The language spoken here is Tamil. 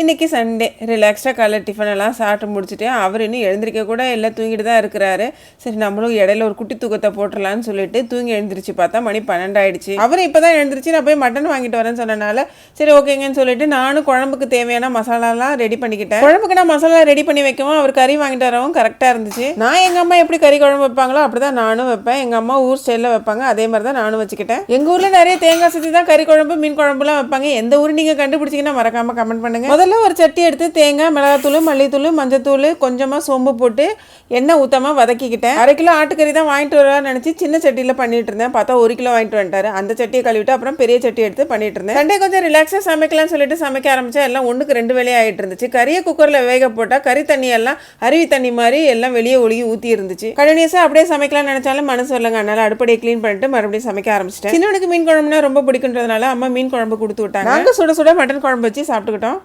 இன்றைக்கி சண்டே ரிலாக்ஸ்டாக காலை டிஃபன் எல்லாம் சாப்பிட்டு முடிச்சுட்டு அவர் இன்னும் எழுந்திரிக்க கூட எல்லாம் தூங்கிட்டு தான் இருக்கிறாரு. சரி நம்மளும் இடையில ஒரு குட்டி தூக்கத்தை போட்டுடலான்னு சொல்லிட்டு தூங்கி எழுந்திரிச்சு பார்த்தா மணி 12 ஆயிடுச்சு. அவர் இப்போ தான் எழுந்திரிச்சு நான் போய் மட்டன் வாங்கிட்டு வரேன்னு சொன்னனால சரி ஓகேங்கன்னு சொல்லிட்டு நானும் குழம்புக்கு தேவையான மசாலாலாம் ரெடி பண்ணிக்கிட்டேன். குழம்புக்கு நான் மசாலா ரெடி பண்ணி வைக்கவும் அவர் கறி வாங்கிட்டு வரவும் கரெக்டாக இருந்துச்சு. நான் எங்கள் அம்மா எப்படி கறி குழம்பு வைப்பாங்களோ அப்படி தான் நானும் வைப்பேன். எங்கள் அம்மா ஊர் ஸ்டைலில் வைப்பாங்க, அதே மாதிரி தான் நானும் வச்சுக்கிட்டேன். எங்கள் ஊரில் நிறைய தேங்காய் சுற்றி தான் கறி குழம்பு மீன் குழம்புலாம் வைப்பாங்க. எந்த ஊர் நீங்கள் கண்டுபிடிச்சிங்கன்னா மறக்காமல் கமெண்ட் பண்ணுங்கள். முதல்ல ஒரு சட்டி எடுத்து தேங்காய், மிளகாத்தூள், மல்லித்தூள், மஞ்சத்தூள், கொஞ்சமாக சோம்பு போட்டு எண்ணெய் ஊற்றாமல் வதக்கிக்கிட்டேன். 1/2 கிலோ ஆட்டுக்கறி தான் வாங்கிட்டு வரான்னு நினச்சி சின்ன சட்டியில் பண்ணிட்டு இருந்தேன். பார்த்தா 1 கிலோ வாங்கிட்டு வந்துட்டாரு. அந்த சட்டியை கழுவிட்டு அப்புறம் பெரிய சட்டி எடுத்து பண்ணிட்டு இருந்தேன். சண்டே கொஞ்சம் ரிலாக்ஸாக சமைக்கலாம்னு சொல்லிட்டு சமைக்க ஆரம்பிச்சா எல்லாம் 1க்கு 2 வேலையாக ஆகிட்டு இருந்துச்சு. கறியை குக்கரில் வேக போட்டால் கறி தண்ணி எல்லாம் அருவி தண்ணி மாதிரி எல்லாம் வெளியே ஒழுகி ஊற்றி இருந்துச்சு. கண்டினியூஸாக அப்படியே சமைக்கலாம்னு நினச்சாலும் மனசு வரலங்க. அதனால அடுப்படியை க்ளீன் பண்ணிட்டு மறுபடியும் சமைக்க ஆரம்பிச்சிட்டேன். சின்னவனுக்கு மீன் குழம்புனா ரொம்ப பிடிக்குன்றதுனால அம்மா மீன் குழம்பு கொடுத்து விட்டாங்க. நாங்கள் சுட சுட மட்டன் குழம்பு வச்சு சாப்பிட்டுக்கிட்டோம்.